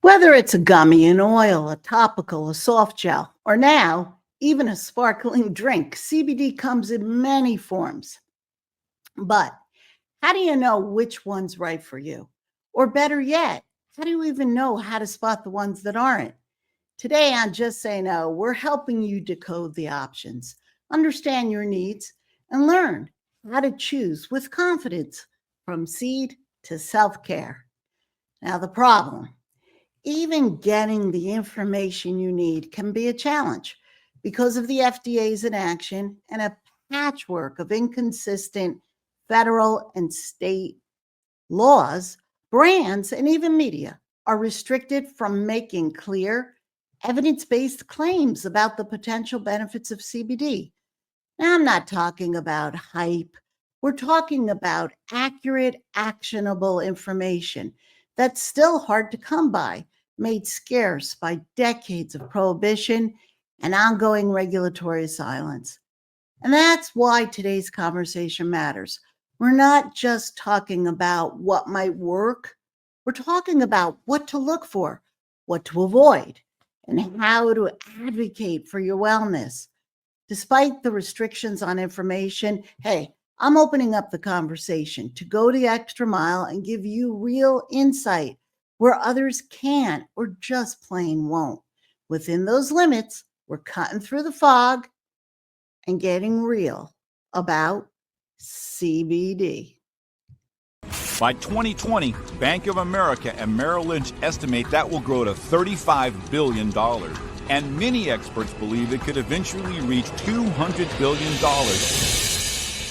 Whether it's a gummy, an oil, a topical, a soft gel, or now even a sparkling drink, CBD comes in many forms. But how do you know which one's right for you? Or better yet, how do you even know how to spot the ones that aren't? Today on Just Say No, we're helping you decode the options, understand your needs, and learn how to choose with confidence from seed to self care. Now, the problem even getting the information you need can be a challenge because of the FDA's inaction and a patchwork of inconsistent federal and state laws. Brands and even media are restricted from making clear, evidence based claims about the potential benefits of CBD. Now, I'm not talking about hype. We're talking about accurate, actionable information that's still hard to come by, made scarce by decades of prohibition and ongoing regulatory silence. And that's why today's conversation matters. We're not just talking about what might work, we're talking about what to look for, what to avoid, and how to advocate for your wellness. Despite the restrictions on information, hey, I'm opening up the conversation to go the extra mile and give you real insight where others can't or just plain won't. Within those limits, we're cutting through the fog and getting real about CBD. By 2020, Bank of America and Merrill Lynch estimate that will grow to $35 billion. And many experts believe it could eventually reach $200 billion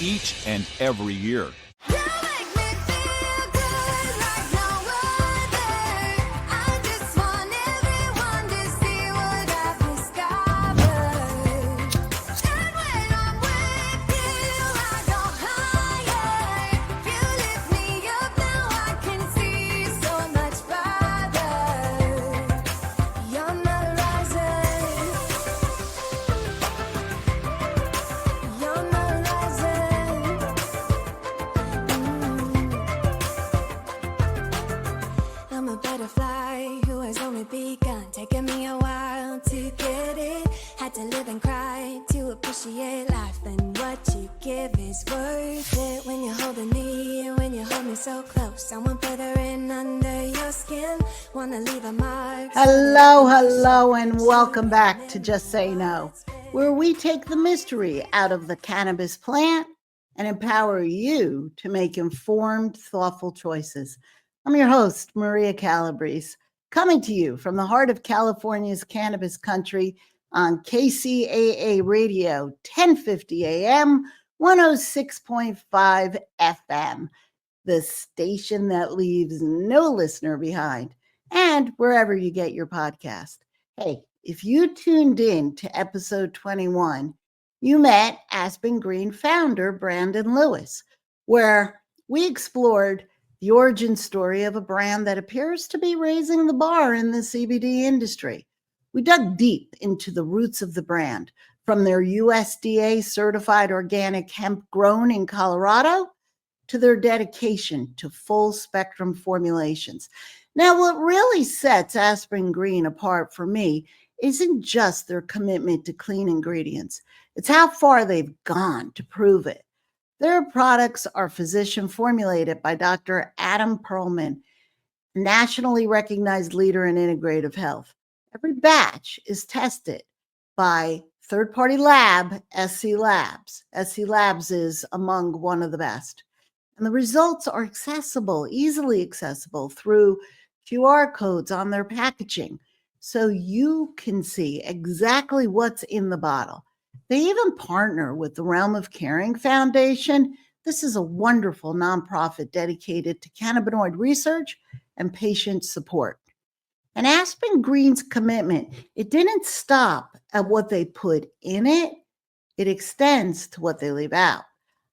each and every year. Taking me a while to get it. Had to live and cry to appreciate life, and what you give is worth it. When you're holding me, when you hold me so close, someone further in under your skin. Wanna leave a mark. Hello, and welcome back to Just Say No, where we take the mystery out of the cannabis plant and empower you to make informed, thoughtful choices. I'm your host, Maria Calabrese, coming to you from the heart of California's cannabis country on KCAA Radio, 1050 AM, 106.5 FM, the station that leaves no listener behind, and wherever you get your podcast. Hey, if you tuned in to episode 21, you met Aspen Green founder Brandon Lewis, where we explored the origin story of a brand that appears to be raising the bar in the CBD industry. We dug deep into the roots of the brand, from their USDA certified organic hemp grown in Colorado to their dedication to full spectrum formulations. Now, what really sets Aspen Green apart for me isn't just their commitment to clean ingredients. It's how far they've gone to prove it. Their products are physician formulated by Dr. Adam Perlman, nationally recognized leader in integrative health. Every batch is tested by third-party lab, SC Labs. SC Labs is among one of the best. And the results are accessible, easily accessible through QR codes on their packaging, so you can see exactly what's in the bottle. They even partner with the Realm of Caring Foundation. This is a wonderful nonprofit dedicated to cannabinoid research and patient support. And Aspen Green's commitment, it didn't stop at what they put in it. It extends to what they leave out.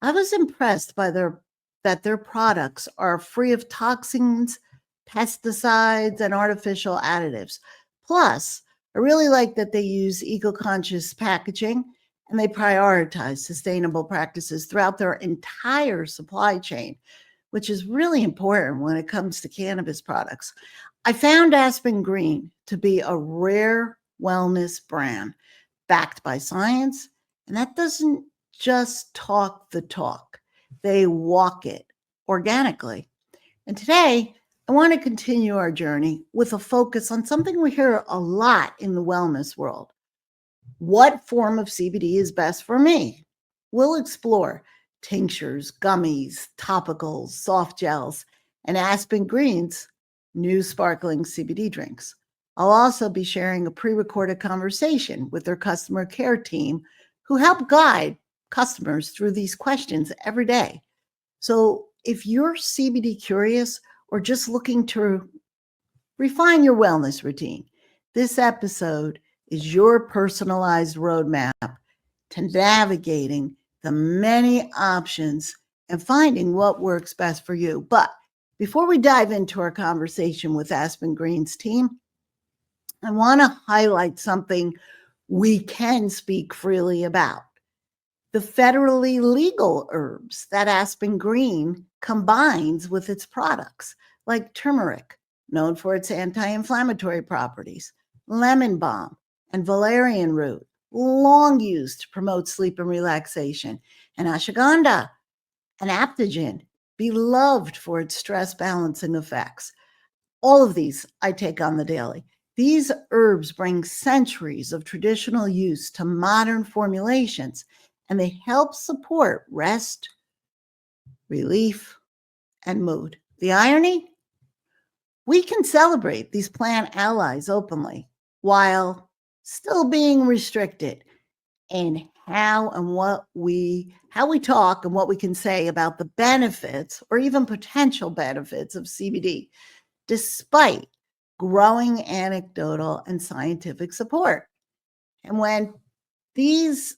I was impressed by that their products are free of toxins, pesticides, and artificial additives. Plus, I really like that they use eco-conscious packaging and they prioritize sustainable practices throughout their entire supply chain, which is really important when it comes to cannabis products. I found Aspen Green to be a rare wellness brand backed by science, and that doesn't just talk the talk. They walk it organically. And today, I want to continue our journey with a focus on something we hear a lot in the wellness world. What form of CBD is best for me? We'll explore tinctures, gummies, topicals, soft gels, and Aspen Green's new sparkling CBD drinks. I'll also be sharing a pre-recorded conversation with their customer care team who help guide customers through these questions every day. So if you're CBD curious or just looking to refine your wellness routine, this episode is your personalized roadmap to navigating the many options and finding what works best for you. But before we dive into our conversation with Aspen Green's team, I want to highlight something we can speak freely about. The federally legal herbs that Aspen Green combines with its products, like turmeric, known for its anti-inflammatory properties, lemon balm, and valerian root, long used to promote sleep and relaxation, and ashwagandha, an adaptogen, beloved for its stress balancing effects. All of these I take on the daily. These herbs bring centuries of traditional use to modern formulations, and they help support rest, relief, and mood. The irony? We can celebrate these plant allies openly while still being restricted in how we talk and what we can say about the benefits or even potential benefits of CBD, despite growing anecdotal and scientific support. And when these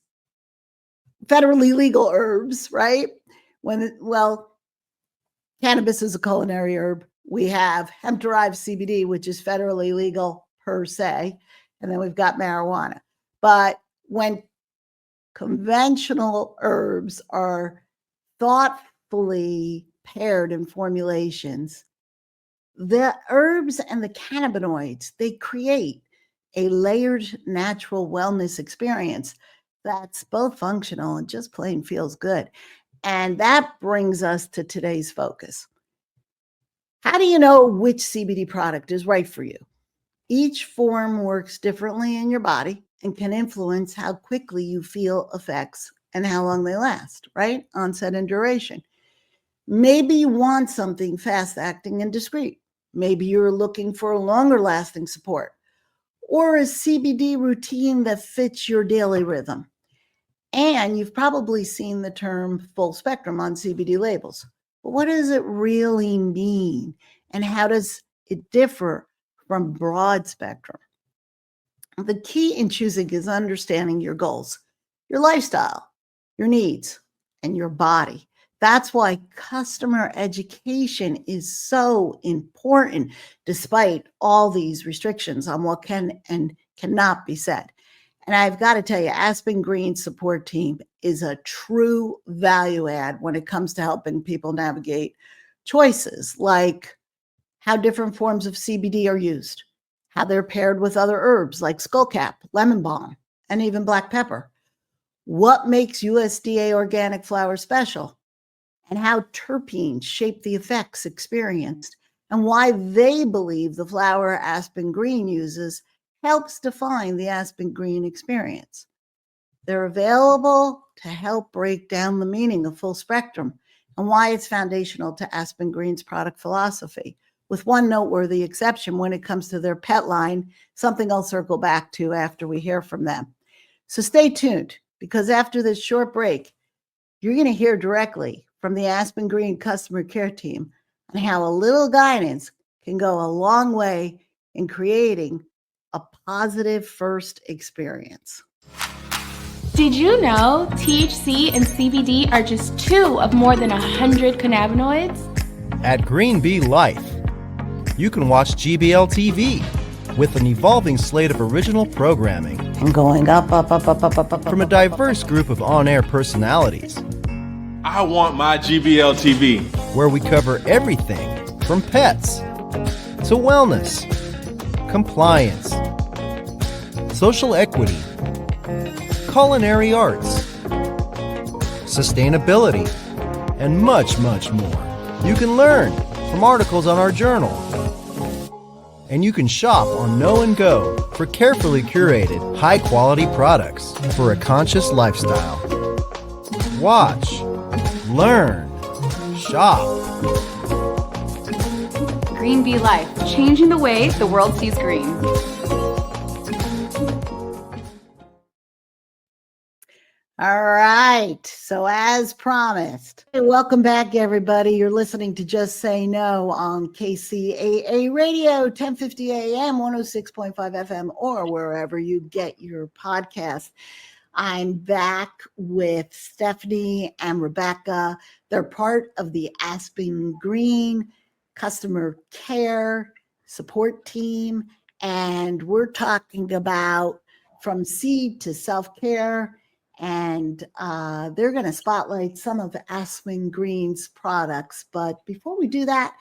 federally legal herbs, right? Cannabis is a culinary herb. We have hemp-derived CBD, which is federally legal per se, and then we've got marijuana. But when conventional herbs are thoughtfully paired in formulations, the herbs and the cannabinoids, they create a layered natural wellness experience that's both functional and just plain feels good. And that brings us to today's focus. How do you know which CBD product is right for you? Each form works differently in your body and can influence how quickly you feel effects and how long they last, right? Onset and duration. Maybe you want something fast-acting and discreet. Maybe you're looking for a longer-lasting support or a CBD routine that fits your daily rhythm. And you've probably seen the term full spectrum on CBD labels. But what does it really mean? And how does it differ from broad spectrum? The key in choosing is understanding your goals, your lifestyle, your needs, and your body. That's why customer education is so important, despite all these restrictions on what can and cannot be said. And I've got to tell you, Aspen Green support team is a true value add when it comes to helping people navigate choices like how different forms of CBD are used, how they're paired with other herbs like skullcap, lemon balm, and even black pepper, what makes USDA organic flower special, and how terpenes shape the effects experienced, and why they believe the flower Aspen Green uses helps define the Aspen Green experience. They're available to help break down the meaning of full spectrum and why it's foundational to Aspen Green's product philosophy, with one noteworthy exception when it comes to their pet line, something I'll circle back to after we hear from them. So stay tuned, because after this short break, you're going to hear directly from the Aspen Green customer care team on how a little guidance can go a long way in creating a positive first experience. Did you know THC and CBD are just 2 of more than 100 cannabinoids? At Green Bee Life, you can watch GBL TV with an evolving slate of original programming And going up. from a diverse group of on-air personalities, I want my GBL TV. where we cover everything from pets to wellness, compliance, social equity, culinary arts, sustainability, and much, much more. You can learn from articles on our journal. And you can shop on Know and Go for carefully curated, high-quality products for a conscious lifestyle. Watch, learn, shop. Green Bee Life, changing the way the world sees green. All right. So as promised, hey, welcome back, everybody. You're listening to Just Say No on KCAA Radio, 1050 AM, 106.5 FM, or wherever you get your podcast. I'm back with Stephanie and Rebecca. They're part of the Aspen Green customer care support team. And we're talking about from seed to self-care. And they're going to spotlight some of Aspen Green's products. But before we do that,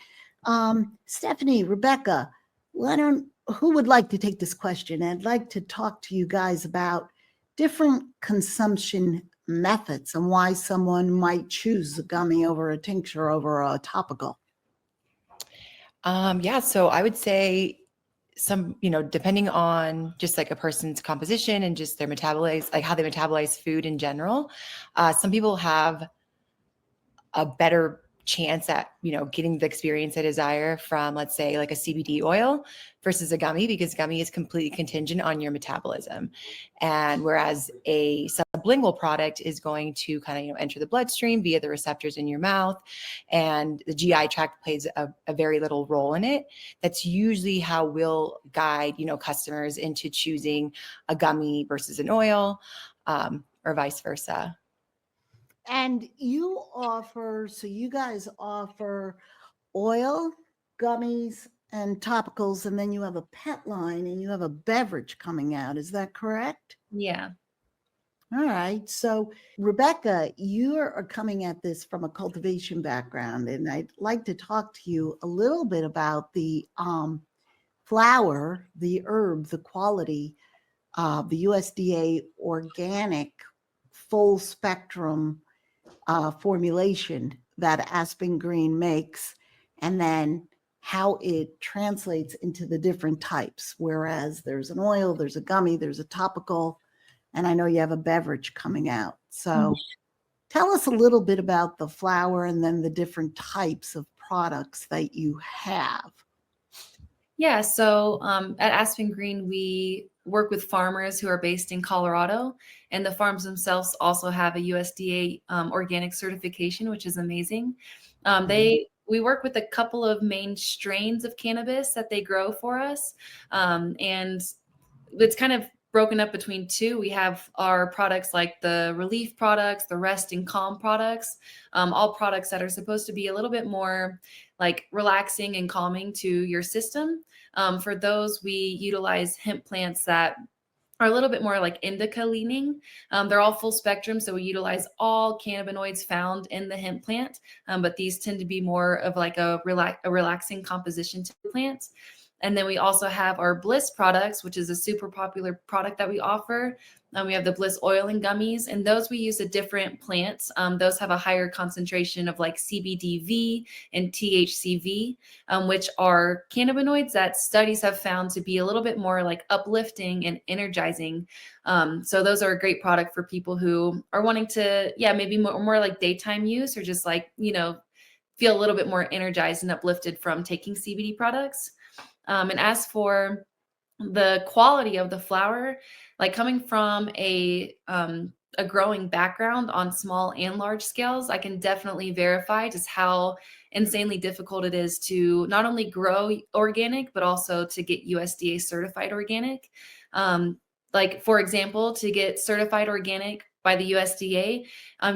Stephanie, Rebecca, who would like to take this question? I'd like to talk to you guys about different consumption methods and why someone might choose a gummy over a tincture over a topical. So I would say depending on just like a person's composition and just their like how they metabolize food in general, some people have a better chance at, getting the experience they desire from, let's say, like a CBD oil versus a gummy, because gummy is completely contingent on your metabolism. And whereas a sublingual product is going to kind of, enter the bloodstream via the receptors in your mouth, and the GI tract plays a very little role in it. That's usually how we'll guide, customers into choosing a gummy versus an oil, or vice versa. And you guys offer oil, gummies, and topicals, and then you have a pet line and you have a beverage coming out. Is that correct? Yeah. All right. So, Rebecca, you are coming at this from a cultivation background, and I'd like to talk to you a little bit about the flower, the herb, the quality of the USDA organic full spectrum formulation that Aspen Green makes, and then how it translates into the different types. Whereas there's an oil, there's a gummy, there's a topical, and I know you have a beverage coming out. So tell us a little bit about the flower and then the different types of products that you have. Yeah. So at Aspen Green, we work with farmers who are based in Colorado, and the farms themselves also have a USDA organic certification, which is amazing. We work with a couple of main strains of cannabis that they grow for us, and it's kind of broken up between two. We have our products like the relief products, the rest and calm products, all products that are supposed to be a little bit more like relaxing and calming to your system. For those, we utilize hemp plants that are a little bit more like indica leaning. They're all full spectrum, so we utilize all cannabinoids found in the hemp plant, but these tend to be more of like a relaxing composition to the plants. And then we also have our Bliss products, which is a super popular product that we offer. We have the Bliss oil and gummies, and those we use a different plants. Those have a higher concentration of like CBDV and THCV, which are cannabinoids that studies have found to be a little bit more like uplifting and energizing. So those are a great product for people who are wanting to, maybe more like daytime use, or just like, feel a little bit more energized and uplifted from taking CBD products. And as for the quality of the flower, like coming from a growing background on small and large scales, I can definitely verify just how insanely difficult it is to not only grow organic, but also to get USDA certified organic. Like, for example, to get certified organic by the USDA,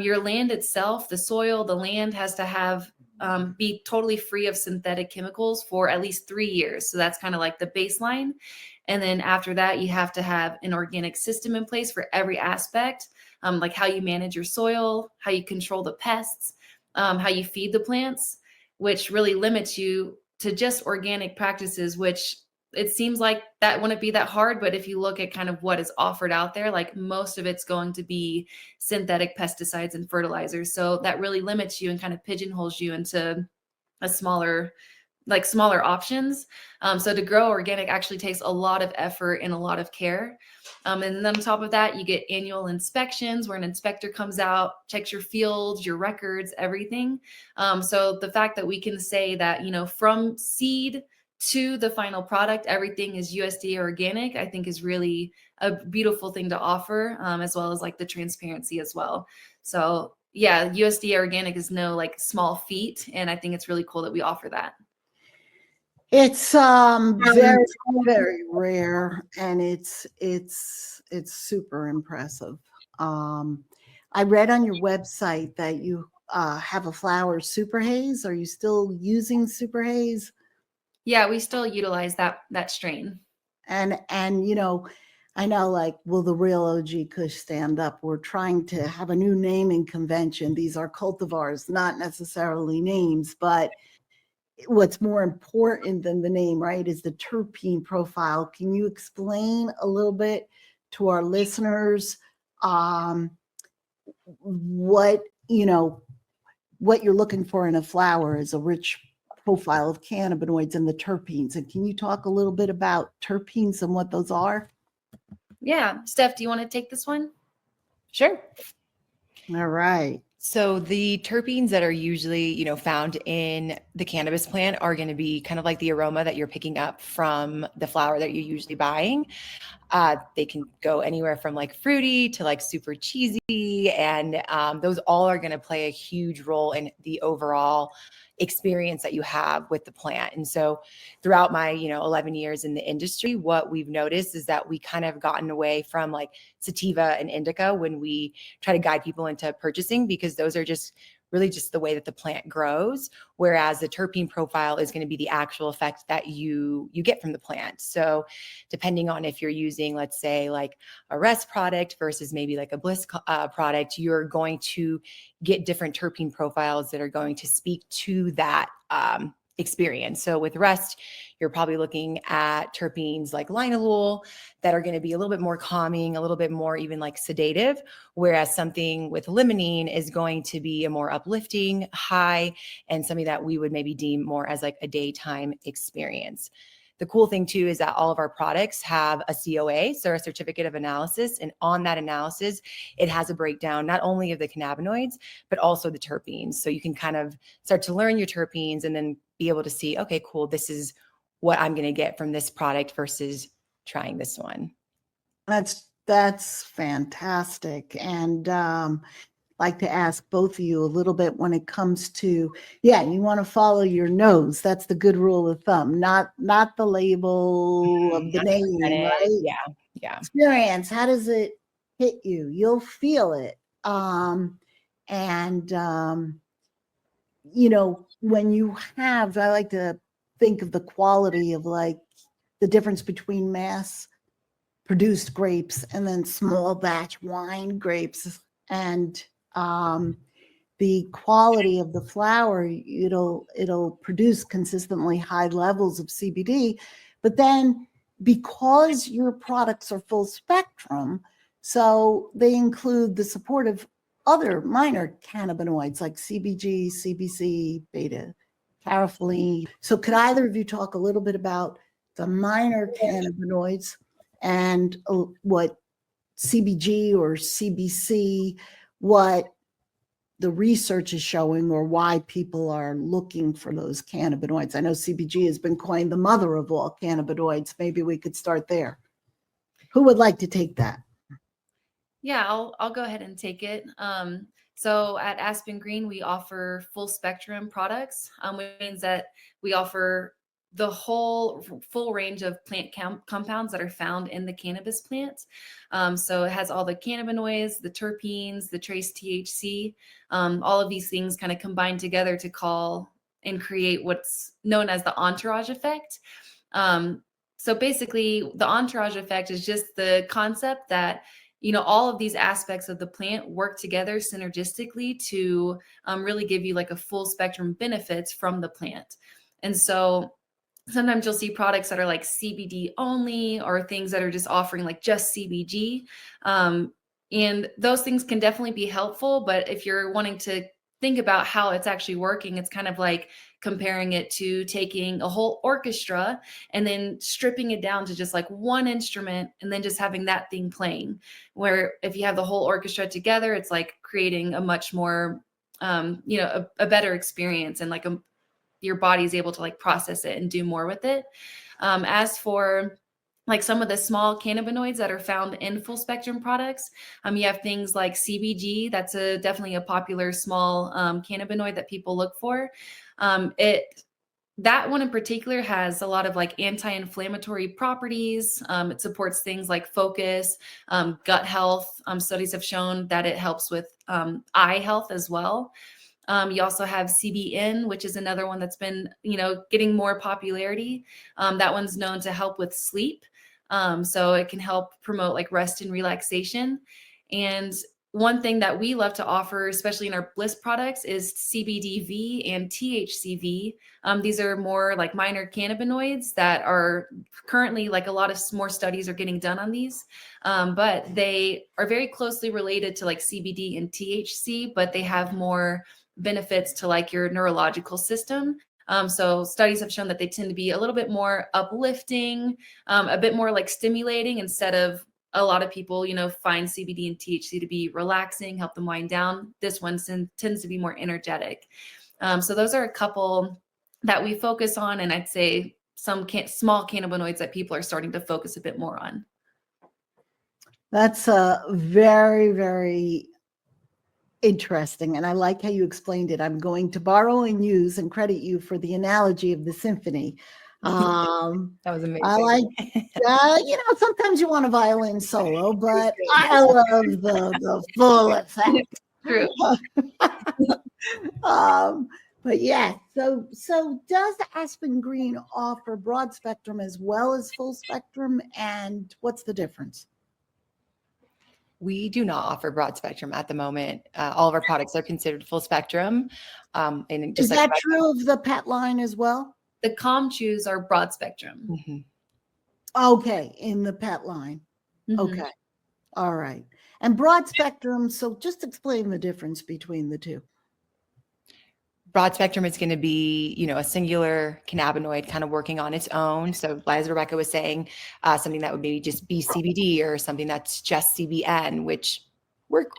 your land itself, the soil, the land has to have be totally free of synthetic chemicals for at least 3 years. So that's kind of like the baseline. And then after that, you have to have an organic system in place for every aspect, like how you manage your soil, how you control the pests, how you feed the plants, which really limits you to just organic practices, which it seems like that wouldn't be that hard. But if you look at kind of what is offered out there, like most of it's going to be synthetic pesticides and fertilizers. So that really limits you and kind of pigeonholes you into a smaller options. So to grow organic actually takes a lot of effort and a lot of care. And then on top of that, you get annual inspections where an inspector comes out, checks your fields, your records, everything. So the fact that we can say that, from seed to the final product, everything is USDA organic, I think is really a beautiful thing to offer, as well as like the transparency as well. So yeah, USDA organic is no like small feat. And I think it's really cool that we offer that. It's very, very rare, and it's super impressive. I read on your website that you have a flower super haze. Are you still using super haze? Yeah, we still utilize that strain. And I know, like, will the real OG Kush stand up? We're trying to have a new naming convention. These are cultivars, not necessarily names, but what's more important than the name, right, is the terpene profile. Can you explain a little bit to our listeners what you're looking for in a flower is a rich profile of cannabinoids and the terpenes? And can you talk a little bit about terpenes and what those are? Yeah. Steph, do you want to take this one? Sure. All right. So the terpenes that are usually, found in the cannabis plant are going to be kind of like the aroma that you're picking up from the flower that you're usually buying. They can go anywhere from like fruity to like super cheesy. And those all are going to play a huge role in the overall experience that you have with the plant. And so throughout my, 11 years in the industry, what we've noticed is that we kind of gotten away from like sativa and indica when we try to guide people into purchasing, because those are just really just the way that the plant grows, whereas the terpene profile is going to be the actual effect that you get from the plant. So depending on if you're using, let's say, like a rest product versus maybe like a bliss product, you're going to get different terpene profiles that are going to speak to that experience. So with rest, you're probably looking at terpenes like linalool that are going to be a little bit more calming, a little bit more even like sedative, whereas something with limonene is going to be a more uplifting high and something that we would maybe deem more as like a daytime experience. The cool thing too is that all of our products have a COA, so a certificate of analysis. And on that analysis, it has a breakdown not only of the cannabinoids, but also the terpenes. So you can kind of start to learn your terpenes and then be able to see, okay, cool, this is what I'm going to get from this product versus trying this one. That's fantastic. And like to ask both of you a little bit when it comes to, you want to follow your nose. That's the good rule of thumb, not the label of the name, right? Yeah. Experience. How does it hit you? You'll feel it. When you have, I like to think of the quality of like the difference between mass produced grapes and then small batch wine grapes, and the quality of the flower, it'll produce consistently high levels of CBD, but then because your products are full spectrum, so they include the support of other minor cannabinoids like CBG, CBC, beta carotene. So could either of you talk a little bit about the minor cannabinoids and what CBG or CBC, what the research is showing, or why people are looking for those cannabinoids? I know CBG has been coined the mother of all cannabinoids. Maybe we could start there. Who would like to take that? Yeah, I'll go ahead and take it. So at Aspen Green, we offer full spectrum products, which means that we offer the whole full range of plant compounds that are found in the cannabis plant. So it has all the cannabinoids, the terpenes, the trace THC, all of these things kind of combined together to call and create what's known as the entourage effect. So basically, the entourage effect is just the concept that all of these aspects of the plant work together synergistically to really give you like a full spectrum benefits from the plant. And so sometimes you'll see products that are like CBD only, or things that are just offering like just CBG. And those things can definitely be helpful. But if you're wanting to think about how it's actually working, it's kind of like comparing it to taking a whole orchestra and then stripping it down to just like one instrument and then just having that thing playing. Where if you have the whole orchestra together, it's like creating a much more, a better experience, and like your body's able to like process it and do more with it. As for like some of the small cannabinoids that are found in full spectrum products, you have things like CBG. That's definitely a popular small cannabinoid that people look for. That one in particular has a lot of like anti-inflammatory properties. It supports things like focus, gut health. Studies have shown that it helps with eye health as well. You also have CBN, which is another one that's been, getting more popularity. That one's known to help with sleep. So it can help promote like rest and relaxation. And one thing that we love to offer, especially in our Bliss products, is CBDV and THCV. These are more like minor cannabinoids that are currently, like, a lot of more studies are getting done on these, but they are very closely related to like CBD and THC, but they have more benefits to like your neurological system. So studies have shown that they tend to be a little bit more uplifting, a bit more like stimulating, instead of a lot of people, find CBD and THC to be relaxing, help them wind down. This one tends to be more energetic. So those are a couple that we focus on, and I'd say some small cannabinoids that people are starting to focus a bit more on. That's very, very interesting. And I like how you explained it. I'm going to borrow and use and credit you for the analogy of the symphony. That was amazing. I like, sometimes you want a violin solo, but I love the full effect. True. But yeah, so does Aspen Green offer broad spectrum as well as full spectrum? And what's the difference? We do not offer broad spectrum at the moment. All of our products are considered full spectrum. And just is that true of the pet line as well? The Calm Chews are broad spectrum. Mm-hmm. Okay, in the pet line. Mm-hmm. Okay, all right. And broad spectrum, so just explain the difference between the two. Broad spectrum is going to be, a singular cannabinoid kind of working on its own. So as Rebecca was saying, something that would maybe just be CBD, or something that's just CBN, which work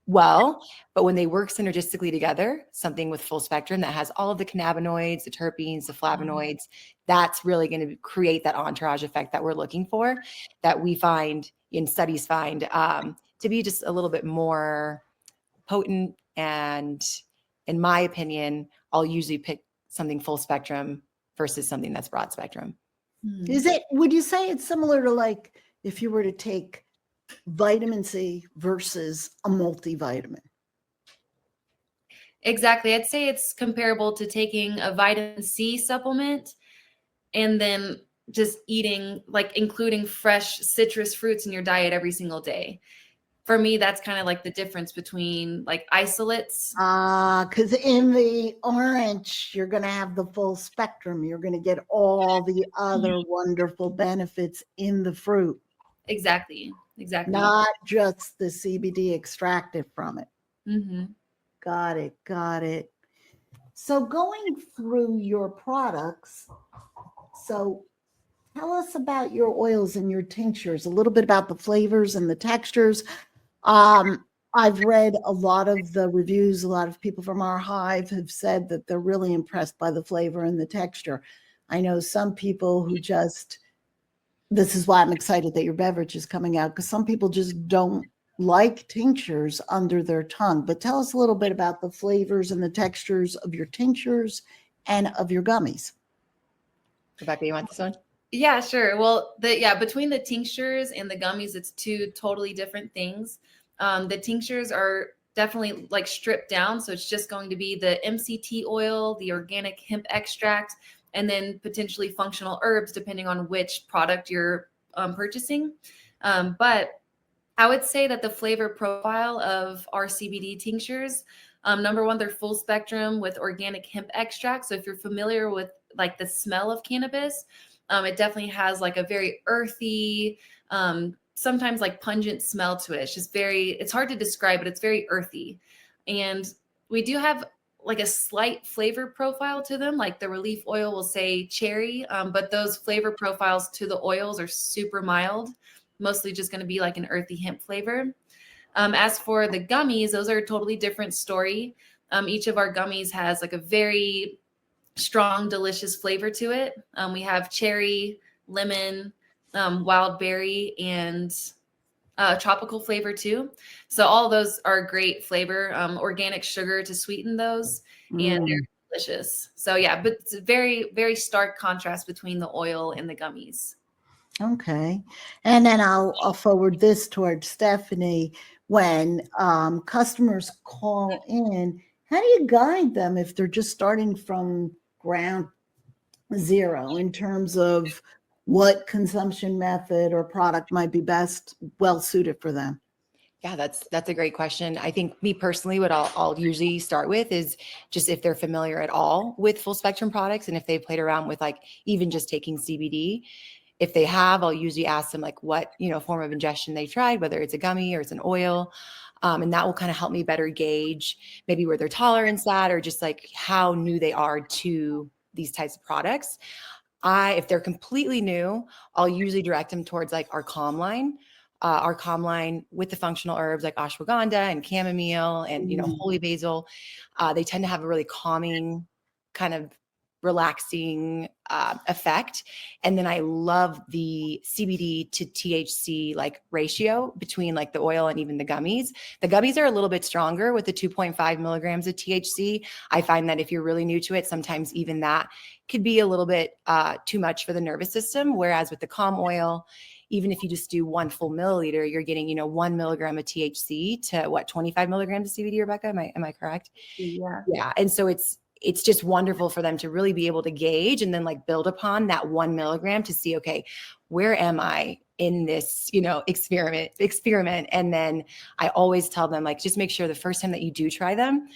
well, but when they work synergistically together, something with full spectrum that has all of the cannabinoids, the terpenes, the flavonoids, that's really going to create that entourage effect that we're looking for, that we find in studies to be just a little bit more potent. And in my opinion, I'll usually pick something full spectrum versus something that's broad spectrum. Would you say it's similar to like if you were to take vitamin C versus a multivitamin? Exactly. I'd say it's comparable to taking a vitamin C supplement and then just eating, like, including fresh citrus fruits in your diet every single day. For me, that's kind of like the difference between like isolates. Because in the orange, you're going to have the full spectrum. You're going to get all the other wonderful benefits in the fruit. Exactly. Not just the CBD extracted from it. Mm-hmm. Got it. So going through your products, so tell us about your oils and your tinctures, a little bit about the flavors and the textures. I've read a lot of the reviews. A lot of people from our hive have said that they're really impressed by the flavor and the texture. I know some people who this is why I'm excited that your beverage is coming out, because some people just don't like tinctures under their tongue. But tell us a little bit about the flavors and the textures of your tinctures and of your gummies. Rebecca, you want this one? Yeah, sure. Well, between the tinctures and the gummies, it's two totally different things. The tinctures are definitely like stripped down. So it's just going to be the MCT oil, the organic hemp extract, and then potentially functional herbs, depending on which product you're purchasing. But I would say that the flavor profile of our CBD tinctures Number one, they're full spectrum with organic hemp extract. So if you're familiar with like the smell of cannabis, it definitely has like a very earthy, sometimes like pungent smell to it. It's just it's hard to describe, but it's very earthy. And we do have like a slight flavor profile to them. Like the relief oil will say cherry, but those flavor profiles to the oils are super mild, mostly just going to be like an earthy hemp flavor. As for the gummies, those are a totally different story. Each of our gummies has like a very strong, delicious flavor to it. We have cherry, lemon, wild berry, and tropical flavor too. So all those are great flavor. Organic sugar to sweeten those, and they're delicious. So yeah, but it's a very, very stark contrast between the oil and the gummies. Okay. And then I'll forward this towards Stephanie. When customers call in, how do you guide them if they're just starting from ground zero in terms of what consumption method or product might be best well suited for them? Yeah, that's a great question. I think me personally, what I'll usually start with is just if they're familiar at all with full spectrum products, and if they've played around with like even just taking CBD. If they have, I'll usually ask them like what, form of ingestion they tried, whether it's a gummy or it's an oil. And that will kind of help me better gauge maybe where their tolerance at, or just like how new they are to these types of products. If they're completely new, I'll usually direct them towards like our calm line with the functional herbs like ashwagandha and chamomile and, holy basil. They tend to have a really calming kind of relaxing effect. And then I love the CBD to THC like ratio between like the oil and even the gummies. The gummies are a little bit stronger with the 2.5 milligrams of THC. I find that if you're really new to it, sometimes even that could be a little bit too much for the nervous system. Whereas with the calm oil, even if you just do 1 full milliliter, you're getting, 1 milligram of THC to 25 milligrams of CBD, Rebecca? Am I correct? Yeah. Yeah. And so it's just wonderful for them to really be able to gauge and then like build upon that 1 milligram to see, okay, where am I in this, experiment. And then I always tell them like, just make sure the first time that you do try them,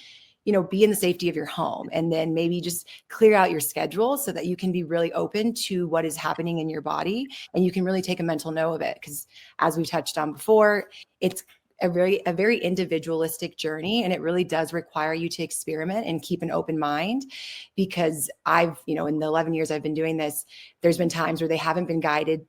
be in the safety of your home, and then maybe just clear out your schedule so that you can be really open to what is happening in your body, and you can really take a mental note of it. Because as we touched on before, it's a very individualistic journey, and it really does require you to experiment and keep an open mind. Because I've, in the 11 years I've been doing this, there's been times where they haven't been guided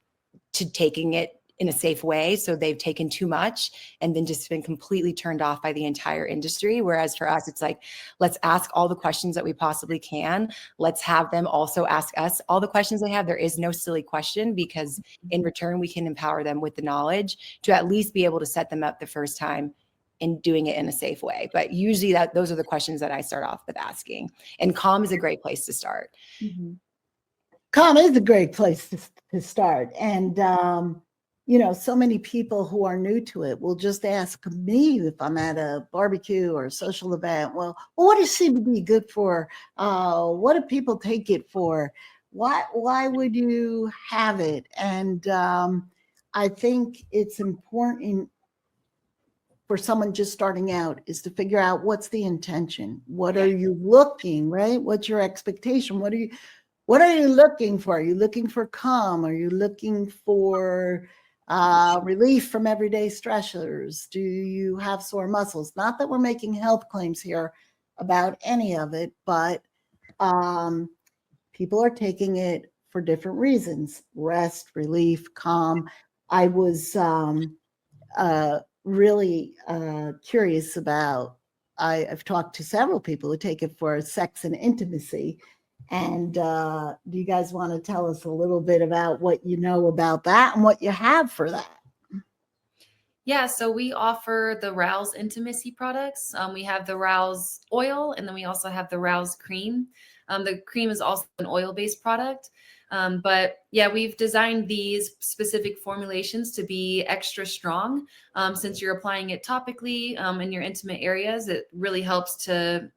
to taking it in a safe way. So they've taken too much and then just been completely turned off by the entire industry. Whereas for us, it's like, let's ask all the questions that we possibly can. Let's have them also ask us all the questions they have. There is no silly question, because in return, we can empower them with the knowledge to at least be able to set them up the first time in doing it in a safe way. But usually those are the questions that I start off with asking. And calm is a great place to start. Mm-hmm. Calm is a great place to start. And, so many people who are new to it will just ask me if I'm at a barbecue or a social event, well, what is CBD good for? What do people take it for? Why would you have it? And I think it's important for someone just starting out is to figure out what's the intention. What are you looking, right? What's your expectation? What are you looking for? Are you looking for calm? Are you looking for relief from everyday stressors? Do you have sore muscles? Not that we're making health claims here about any of it, but people are taking it for different reasons: rest, relief, calm. I was really curious about, I've talked to several people who take it for sex and intimacy. And do you guys want to tell us a little bit about what you know about that and what you have for that? Yeah, so we offer the Rouse Intimacy products. We have the Rouse oil, and then we also have the Rouse cream. The cream is also an oil-based product. But yeah, we've designed these specific formulations to be extra strong. Since you're applying it topically in your intimate areas, it really helps to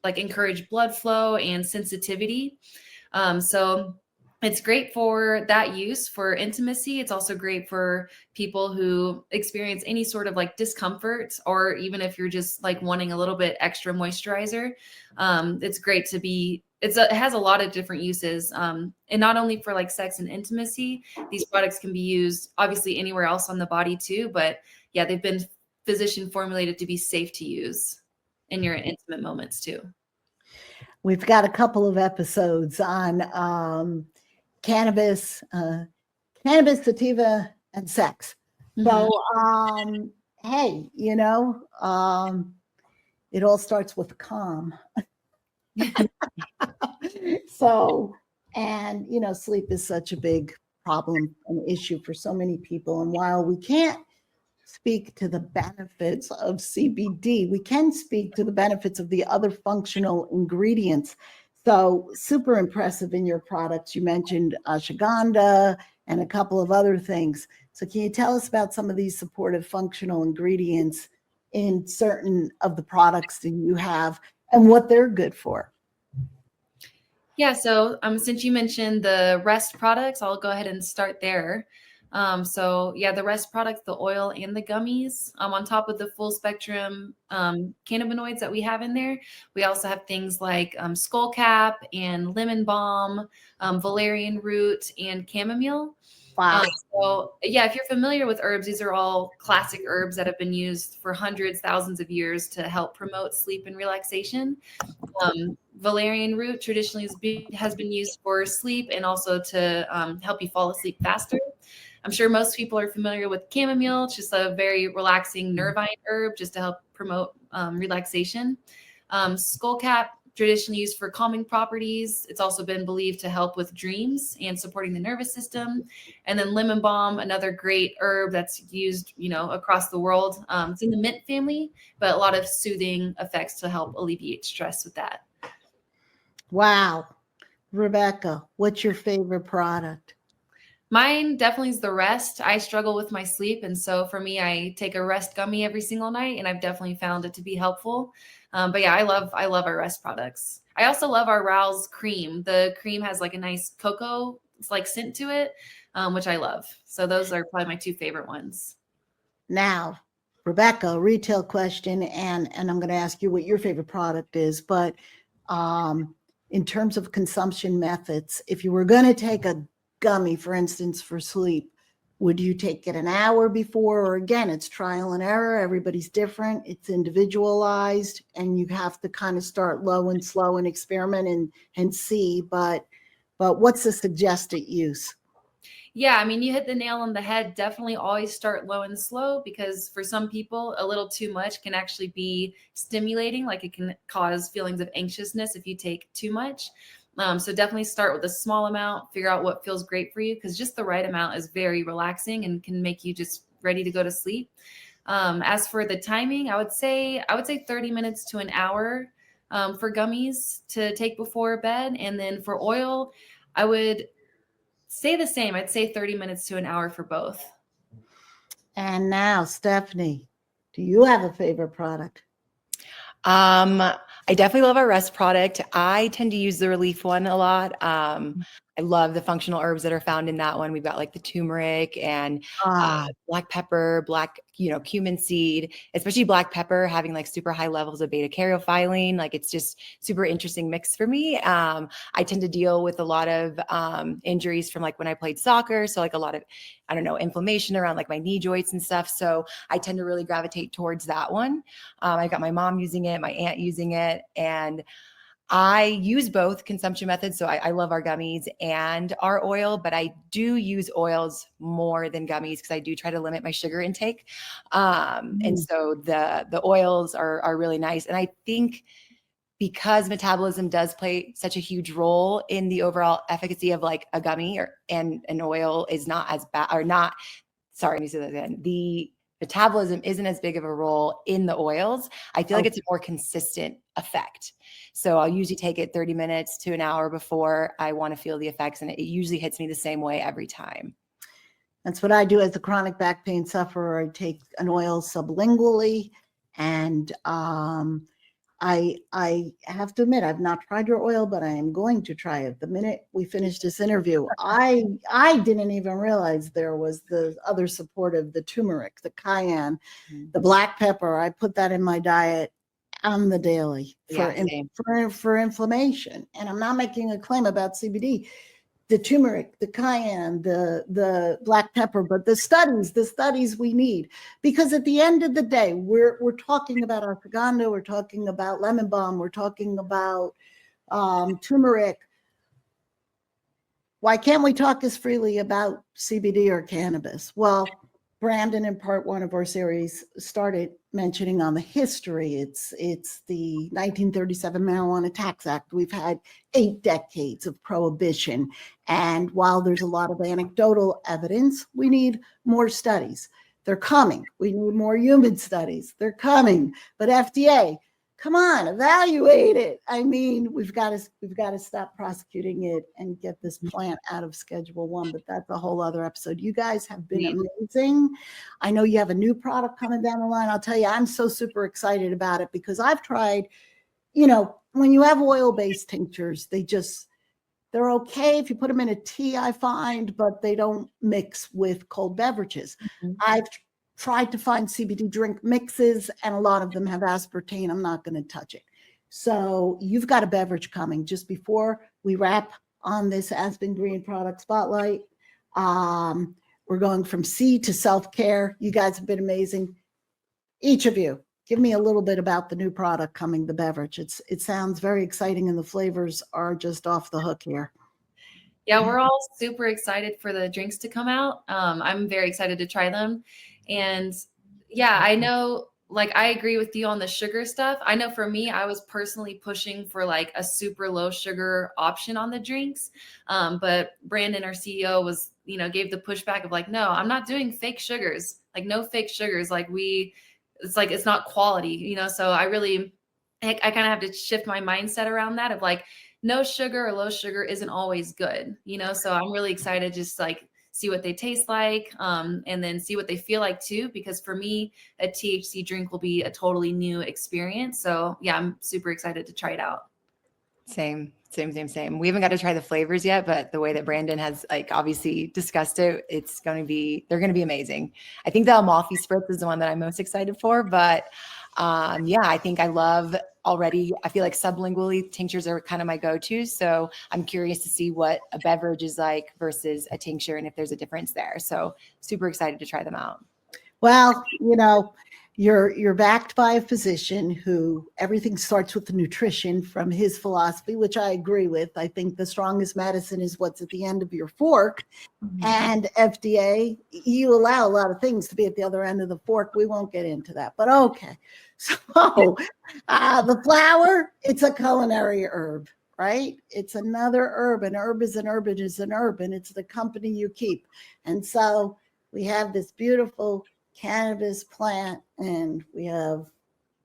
encourage blood flow and sensitivity. So It's great for that use for intimacy. It's also great for people who experience any sort of like discomfort, or even if you're just like wanting a little bit extra moisturizer. It's great to be, it has a lot of different uses. And not only for like sex and intimacy, these products can be used obviously anywhere else on the body too. But yeah, they've been physician formulated to be safe to use in your intimate moments too. We've got a couple of episodes on cannabis, sativa, and sex. So, hey, it all starts with calm. So, and sleep is such a big problem and issue for so many people. And while we can't speak to the benefits of CBD, we can speak to the benefits of the other functional ingredients. So super impressive in your products. You mentioned ashwagandha and a couple of other things. So can you tell us about some of these supportive functional ingredients in certain of the products that you have and what they're good for? Yeah, so since you mentioned the rest products, I'll go ahead and start there. So yeah, the rest products, the oil and the gummies, on top of the full spectrum cannabinoids that we have in there, we also have things like skullcap and lemon balm, valerian root, and chamomile. Wow. So yeah, if you're familiar with herbs, these are all classic herbs that have been used for hundreds, thousands of years to help promote sleep and relaxation. Valerian root traditionally has been used for sleep and also to help you fall asleep faster. I'm sure most people are familiar with chamomile. It's just a very relaxing nervine herb just to help promote relaxation. Skullcap, traditionally used for calming properties. It's also been believed to help with dreams and supporting the nervous system. And then lemon balm, another great herb that's used, across the world. It's in the mint family, but a lot of soothing effects to help alleviate stress with that. Wow. Rebecca, what's your favorite product? Mine definitely is the rest. I struggle with my sleep. And so for me, I take a rest gummy every single night, and I've definitely found it to be helpful. But yeah, I love our rest products. I also love our Rouse cream. The cream has like a nice cocoa like scent to it, which I love. So those are probably my two favorite ones. Now, Rebecca, retail question, and I'm going to ask you what your favorite product is, but in terms of consumption methods, if you were going to take a gummy, for instance, for sleep, would you take it an hour before? Or again, it's trial and error. Everybody's different. It's individualized, and you have to kind of start low and slow and experiment and see. But what's the suggested use? Yeah, I mean, you hit the nail on the head. Definitely always start low and slow, because for some people, a little too much can actually be stimulating. Like it can cause feelings of anxiousness if you take too much. So definitely start with a small amount, figure out what feels great for you, because just the right amount is very relaxing and can make you just ready to go to sleep. As for the timing, I would say 30 minutes to an hour for gummies to take before bed. And then for oil, I would say the same. I'd say 30 minutes to an hour for both. And now, Stephanie, do you have a favorite product? I definitely love our rest product. I tend to use the relief one a lot. I love the functional herbs that are found in that one. We've got like the turmeric and black pepper, cumin seed, especially black pepper having like super high levels of beta caryophyllene. Like it's just super interesting mix for me. I tend to deal with a lot of injuries from like when I played soccer. So like a lot of, inflammation around like my knee joints and stuff. So I tend to really gravitate towards that one. I got my mom using it, my aunt using it, and I use both consumption methods. So I love our gummies and our oil, but I do use oils more than gummies because I do try to limit my sugar intake. And so the oils are really nice. And I think because metabolism does play such a huge role in the overall efficacy of like a gummy and an oil is not as bad, let me say that again. The metabolism isn't as big of a role in the oils. I feel like it's a more consistent effect. So I'll usually take it 30 minutes to an hour before I want to feel the effects. And it usually hits me the same way every time. That's what I do as a chronic back pain sufferer. I take an oil sublingually, and I have to admit, I've not tried your oil, but I am going to try it the minute we finish this interview. I didn't even realize there was the other supportive, the turmeric, the cayenne, the black pepper. I put that in my diet on the daily for inflammation. And I'm not making a claim about CBD. The turmeric, the cayenne, the black pepper, but the studies we need, because at the end of the day, we're talking about ashwagandha, we're talking about lemon balm, we're talking about turmeric. Why can't we talk as freely about CBD or cannabis? Well, Brandon in part one of our series started mentioning on the history. It's the 1937 Marijuana Tax Act. We've had 8 decades of prohibition. And while there's a lot of anecdotal evidence, we need more studies. They're coming. We need more human studies. They're coming. But FDA, come on, evaluate it. I mean, we've got to stop prosecuting it and get this plant out of Schedule 1, but that's a whole other episode. You guys have been amazing. I know you have a new product coming down the line. I'll tell you, I'm so super excited about it because I've tried, when you have oil-based tinctures, they're okay if you put them in a tea, I find, but they don't mix with cold beverages. I've tried to find CBD drink mixes, and a lot of them have aspartame. I'm not going to touch it. So you've got a beverage coming. Just before we wrap on this Aspen Green product spotlight, we're going from C to self-care. You guys have been amazing. Each of you, give me a little bit about the new product coming, the beverage. It sounds very exciting, and the flavors are just off the hook here. Yeah, we're all super excited for the drinks to come out. I'm very excited to try them. And yeah, I know, like, I agree with you on the sugar stuff. I know for me, I was personally pushing for like a super low sugar option on the drinks. But Brandon, our CEO, was, gave the pushback of like, no, I'm not doing fake sugars, like no fake sugars. It's not quality, so I kind of have to shift my mindset around that of like, no sugar or low sugar isn't always good, so I'm really excited just like see what they taste like, and then see what they feel like too, because for me, a THC drink will be a totally new experience. So yeah, I'm super excited to try it out. Same. We haven't got to try the flavors yet, but the way that Brandon has obviously discussed it, they're going to be amazing. I think the Amalfi Spritz is the one that I'm most excited for, but I think I feel like sublingually tinctures are kind of my go-to. So I'm curious to see what a beverage is like versus a tincture and if there's a difference there. So super excited to try them out. Well, you're backed by a physician who everything starts with the nutrition from his philosophy, which I agree with. I think the strongest medicine is what's at the end of your fork. And FDA, you allow a lot of things to be at the other end of the fork. We won't get into that, but okay. So the flower, it's a culinary herb, right? It's another herb. An herb is an herb. It is an herb, and it's the company you keep. And so we have this beautiful cannabis plant, and we have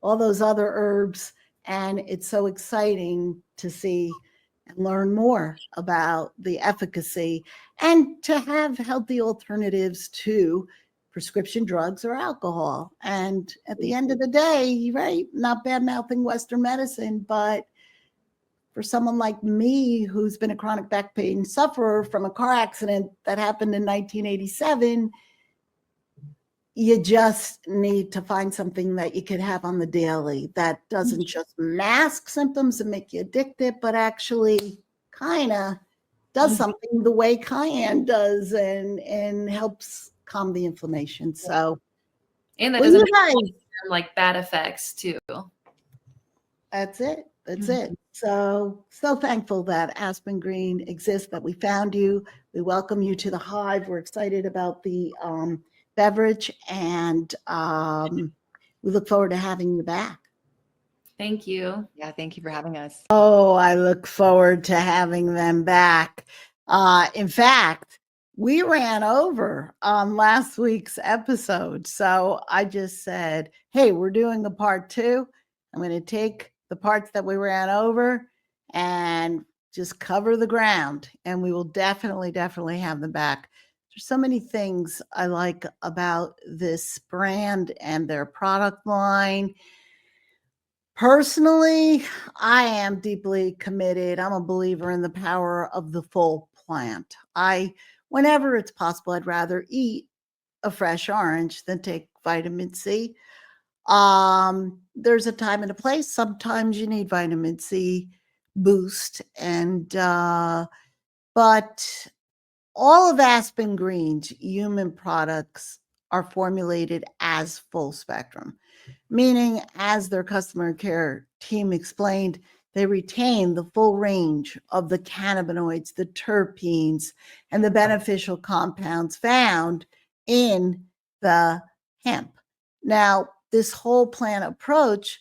all those other herbs, and it's so exciting to see and learn more about the efficacy and to have healthy alternatives to prescription drugs or alcohol. And at the end of the day, right, not bad mouthing Western medicine, but for someone like me who's been a chronic back pain sufferer from a car accident that happened in 1987, you just need to find something that you could have on the daily that doesn't just mask symptoms and make you addicted, but actually kind of does something the way cayenne does and helps calm the inflammation. So, and that doesn't have like bad effects too. That's it. So thankful that Aspen Green exists, that we found you. We welcome you to the Hive. We're excited about the beverage, and we look forward to having you back. Thank you. Yeah, thank you for having us. Oh, I look forward to having them back. In fact, we ran over on last week's episode, so I just said, hey, we're doing a part 2. I'm going to take the parts that we ran over and just cover the ground, and we will definitely have them back. There's so many things I like about this brand and their product line. Personally, I am deeply committed. I'm a believer in the power of the full plant. Whenever it's possible, I'd rather eat a fresh orange than take vitamin C. There's a time and a place. Sometimes you need vitamin C boost, but all of Aspen Green's human products are formulated as full spectrum, meaning, as their customer care team explained, they retain the full range of the cannabinoids, the terpenes, and the beneficial compounds found in the hemp. Now, this whole plant approach,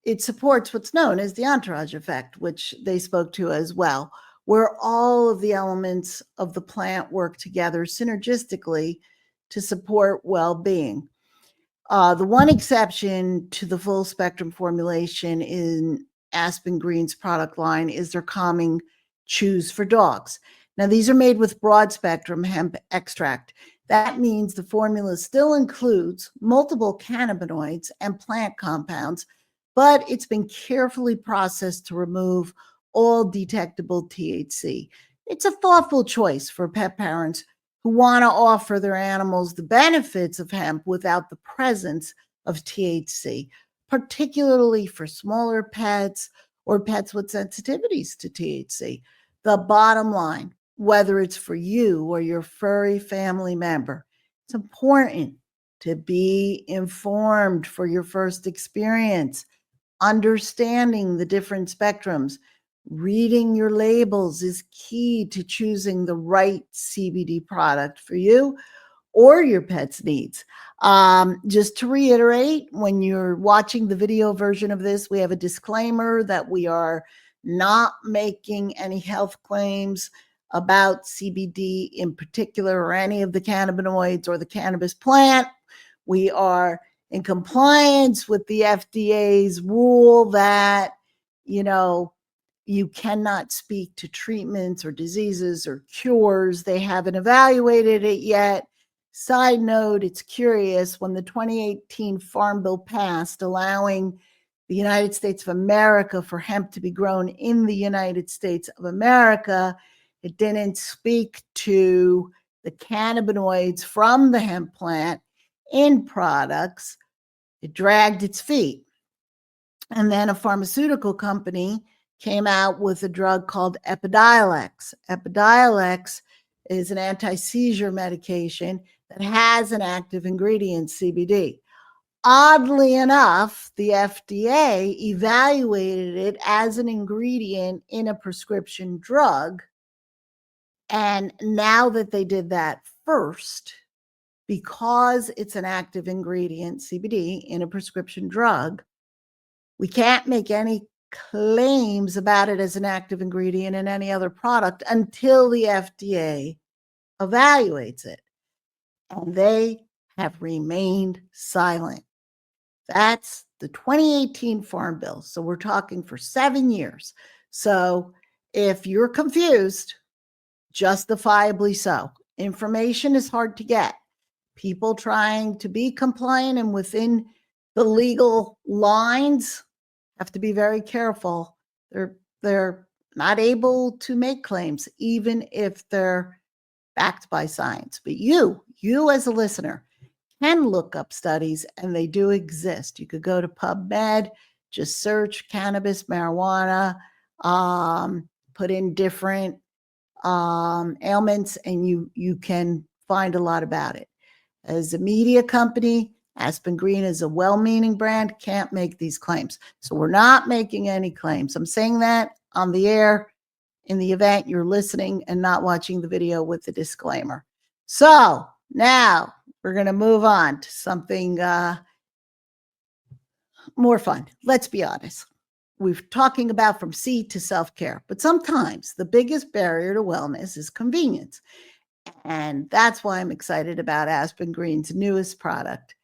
it supports what's known as the entourage effect, which they spoke to as well, where all of the elements of the plant work together synergistically to support well-being. The one exception to the full spectrum formulation in Aspen Green's product line is their calming chews for dogs. Now, these are made with broad spectrum hemp extract. That means the formula still includes multiple cannabinoids and plant compounds, but it's been carefully processed to remove all detectable THC. It's a thoughtful choice for pet parents who want to offer their animals the benefits of hemp without the presence of THC, particularly for smaller pets or pets with sensitivities to THC. The bottom line, whether it's for you or your furry family member, it's important to be informed for your first experience, understanding the different spectrums. Reading your labels is key to choosing the right CBD product for you or your pet's needs. Just to reiterate, when you're watching the video version of this, we have a disclaimer that we are not making any health claims about CBD in particular or any of the cannabinoids or the cannabis plant. We are in compliance with the FDA's rule that, you cannot speak to treatments or diseases or cures. They haven't evaluated it yet. Side note, it's curious, when the 2018 Farm Bill passed, allowing the United States of America for hemp to be grown in the United States of America, it didn't speak to the cannabinoids from the hemp plant in products. It dragged its feet. And then a pharmaceutical company came out with a drug called Epidiolex. Epidiolex is an anti-seizure medication that has an active ingredient, CBD. Oddly enough, the FDA evaluated it as an ingredient in a prescription drug. And now that they did that first, because it's an active ingredient, CBD, in a prescription drug, we can't make any claims about it as an active ingredient in any other product until the FDA evaluates it. And they have remained silent. That's the 2018 Farm Bill. So we're talking for 7 years. So if you're confused, justifiably so. Information is hard to get. People trying to be compliant and within the legal lines have to be very careful. They're not able to make claims, even if they're backed by science. But you as a listener can look up studies, and they do exist. You could go to PubMed, just search cannabis, marijuana, put in different ailments, and you can find a lot about it. As a media company, Aspen Green is a well-meaning brand, can't make these claims. So we're not making any claims. I'm saying that on the air in the event you're listening and not watching the video with the disclaimer. So now we're going to move on to something more fun. Let's be honest. We're talking about from seed to self-care, but sometimes the biggest barrier to wellness is convenience. And that's why I'm excited about Aspen Green's newest product.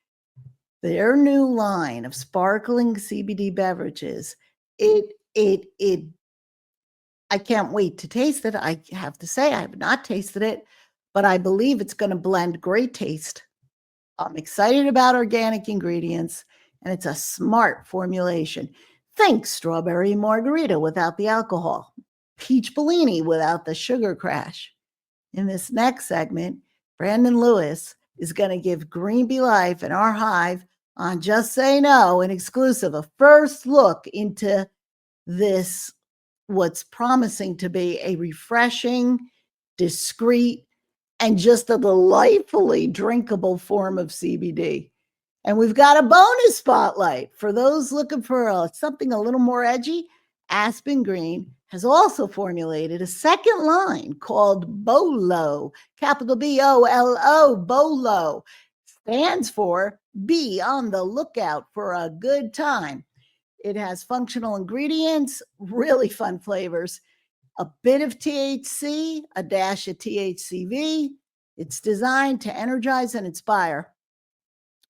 Their new line of sparkling CBD beverages. I can't wait to taste it. I have to say, I have not tasted it, but I believe it's going to blend great taste. I'm excited about organic ingredients, and it's a smart formulation. Think strawberry margarita without the alcohol, peach Bellini without the sugar crash. In this next segment, Brandon Lewis is going to give Green Bee Life and our hive on Just Say No, an exclusive, a first look into this, what's promising to be a refreshing, discreet, and just a delightfully drinkable form of CBD. And we've got a bonus spotlight for those looking for something a little more edgy. Aspen Green has also formulated a second line called BOLO, capital BOLO, BOLO. Stands for Be on the Lookout for a Good Time. It has functional ingredients, really fun flavors, a bit of THC, a dash of THCV. It's designed to energize and inspire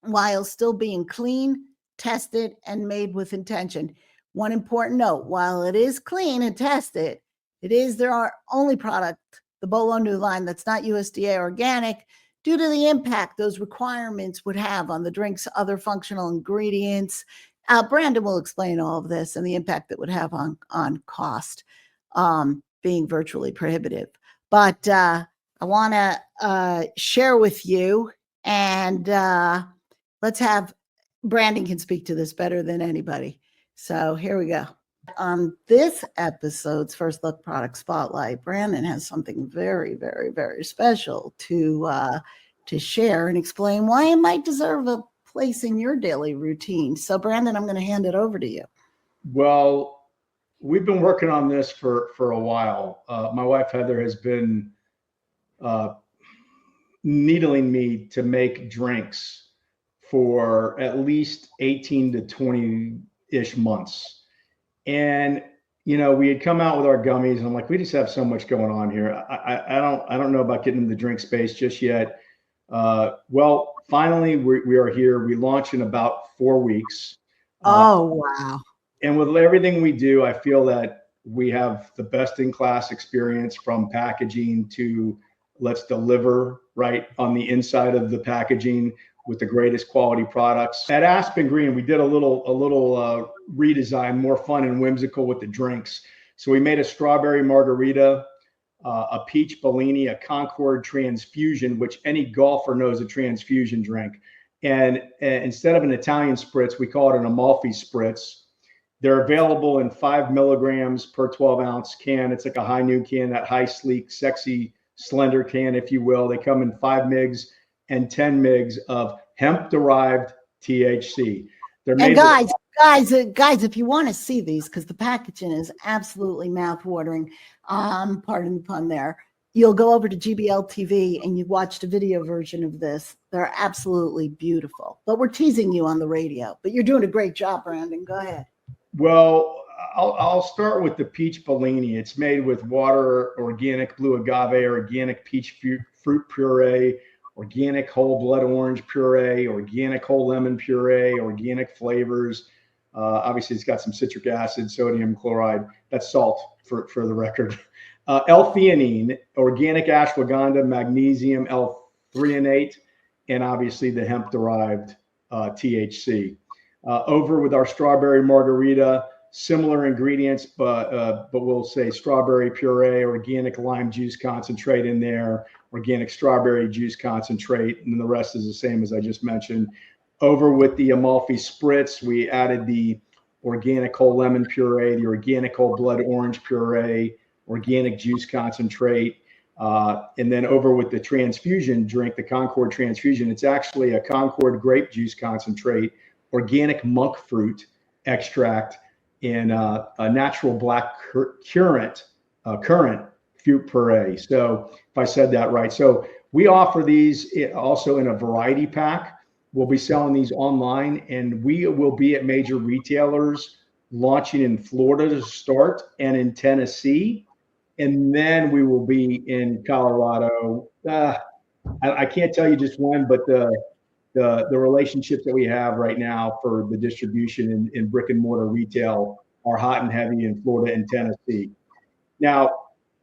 while still being clean, tested, and made with intention. One important note, while it is clean and tested, it is their only product, the Bolo new line, that's not USDA organic, due to the impact those requirements would have on the drink's other functional ingredients. Brandon will explain all of this and the impact it would have on cost, being virtually prohibitive. But I want to share with you, and let's have Brandon can speak to this better than anybody. So here we go. On this episode's First Look Product Spotlight, Brandon has something very, very, very special to share and explain why it might deserve a place in your daily routine. So Brandon, I'm going to hand it over to you. Well, we've been working on this for a while. My wife, Heather, has been needling me to make drinks for at least 18 to 20-ish months. And, we had come out with our gummies, and I'm like, we just have so much going on here. I don't know about getting in the drink space just yet. Well, finally, we are here. We launch in about 4 weeks. Oh, wow. And with everything we do, I feel that we have the best in class experience, from packaging to let's deliver right on the inside of the packaging with the greatest quality products. At Aspen Green, we did a little redesign, more fun and whimsical with the drinks. So we made a strawberry margarita, a peach Bellini, a Concord transfusion, which any golfer knows a transfusion drink. And instead of an Italian spritz, we call it an Amalfi spritz. They're available in 5 milligrams per 12-ounce can. It's like a high noon can, that high, sleek, sexy, slender can, if you will. They come in 5 mgs and 10 mgs of hemp-derived THC. They're made. And guys, if you want to see these, because the packaging is absolutely mouth-watering, pardon the pun there, you'll go over to GBL TV and you watch the video version of this. They're absolutely beautiful. But we're teasing you on the radio. But you're doing a great job, Brandon. Go ahead. Well, I'll start with the peach Bellini. It's made with water, organic blue agave, organic peach fruit puree, organic whole blood orange puree, organic whole lemon puree, organic flavors. Obviously, it's got some citric acid, sodium chloride. That's salt for the record. L-theanine, organic ashwagandha, magnesium, L-threonate, and obviously the hemp-derived THC. Over with our strawberry margarita, similar ingredients, but we'll say strawberry puree, organic lime juice concentrate in there, organic strawberry juice concentrate, and then the rest is the same as I just mentioned. Over with the Amalfi spritz, we added the organic whole lemon puree, the organic whole blood orange puree, organic juice concentrate, and then over with the transfusion drink, the Concord transfusion, it's actually a Concord grape juice concentrate, organic monk fruit extract, and a natural black currant fruit puree. So if I said that right. So we offer these also in a variety pack. We'll be selling these online, and we will be at major retailers, launching in Florida to start and in Tennessee. And then we will be in Colorado. I can't tell you just when, but the relationships that we have right now for the distribution in brick and mortar retail are hot and heavy in Florida and Tennessee. Now,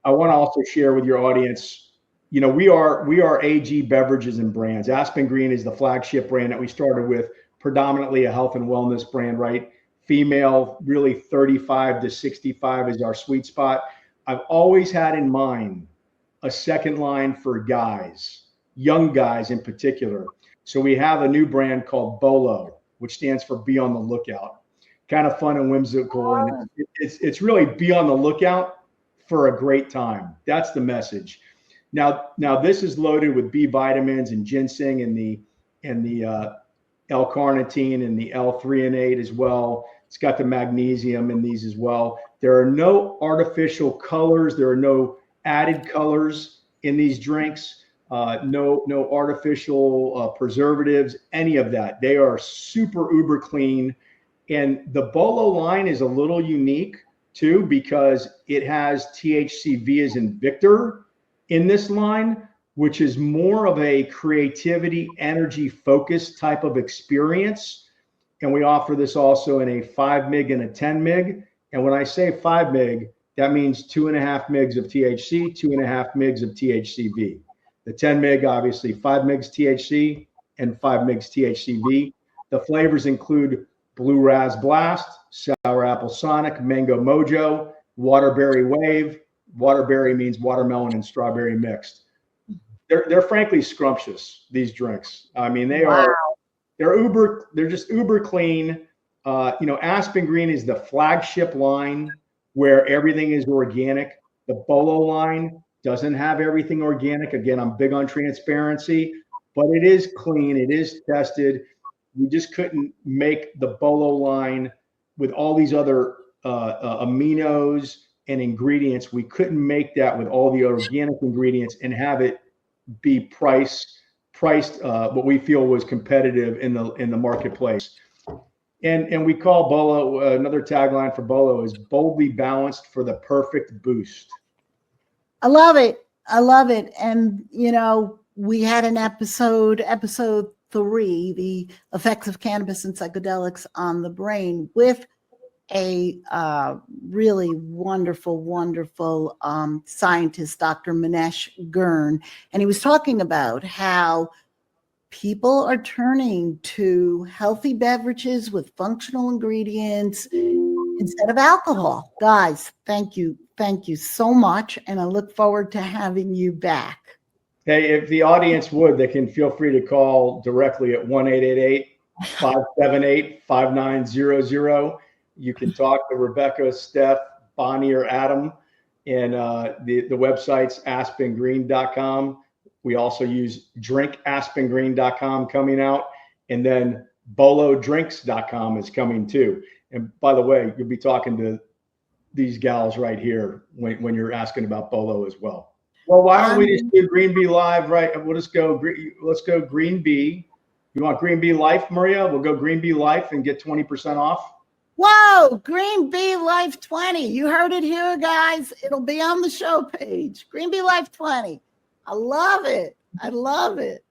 I want to also share with your audience, we are AG Beverages and Brands. Aspen Green is the flagship brand that we started with, predominantly a health and wellness brand, right? female, really 35 to 65 is our sweet spot. I've always had in mind a second line for guys, young guys in particular. So we have a new brand called Bolo, which stands for Be on the Lookout. Kind of fun and whimsical, and it's really be on the lookout for a great time. That's the message. Now this is loaded with B vitamins and ginseng and the L-carnitine and the L-threonate as well. It's got the magnesium in these as well. There are no artificial colors. There are no added colors in these drinks. No artificial preservatives, any of that. They are super uber clean. And the Bolo line is a little unique too, because it has THCV as in Victor in this line, which is more of a creativity, energy focused type of experience. And we offer this also in a 5 mg and a 10 mg. And when I say 5 mg, that means 2.5 mgs of THC, 2.5 mgs of THCV. The 10 mg, obviously 5 mgs THC and 5 mgs THCV. The flavors include Blue Raz Blast, Sour Apple Sonic, Mango Mojo, Waterberry Wave. Waterberry means watermelon and strawberry mixed. They're frankly scrumptious, these drinks. I mean, they're just uber clean. Aspen Green is the flagship line where everything is organic. The Bolo line doesn't have everything organic. Again, I'm big on transparency, but it is clean. It is tested. We just couldn't make the Bolo line with all these other aminos and ingredients. We couldn't make that with all the organic ingredients and have it be priced what we feel was competitive in the marketplace. And we call Bolo, another tagline for Bolo is boldly balanced for the perfect boost. I love it. I love it. And, we had an episode 3, the effects of cannabis and psychedelics on the brain, with a really wonderful scientist, Dr. Manesh Gurn. And he was talking about how people are turning to healthy beverages with functional ingredients instead of alcohol. Guys, thank you. Thank you so much. And I look forward to having you back. Hey, if the audience would, they can feel free to call directly at 1-888-578-5900. You can talk to Rebecca, Steph, Bonnie, or Adam. And the website's aspengreen.com. We also use drinkaspengreen.com coming out. And then bolodrinks.com is coming too. And by the way, you'll be talking to these gals right here when you're asking about Bolo as well. Well, why don't we just do Green Bee Live, right? Let's go Green Bee. You want Green Bee Life, Maria? We'll go Green Bee Life and get 20% off. Whoa, Green Bee Life 20. You heard it here, guys. It'll be on the show page. Green Bee Life 20. I love it. I love it.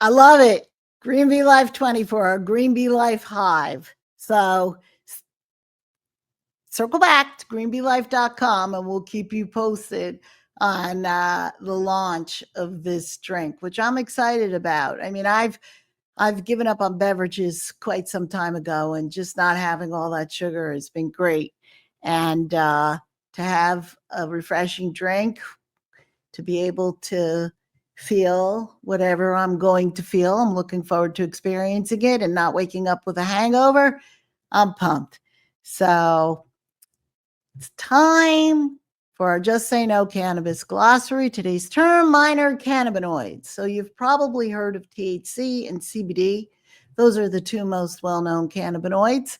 I love it. Green Bee Life 20 for our Green Bee Life Hive. So circle back to greenbeelife.com and we'll keep you posted on the launch of this drink, which I'm excited about. I mean, I've given up on beverages quite some time ago, and just not having all that sugar has been great. And to have a refreshing drink, to be able to feel whatever I'm going to feel, I'm looking forward to experiencing it and not waking up with a hangover. I'm pumped. So it's time for our Just Say No Cannabis Glossary. Today's term, minor cannabinoids. So you've probably heard of THC and CBD. Those are the two most well-known cannabinoids.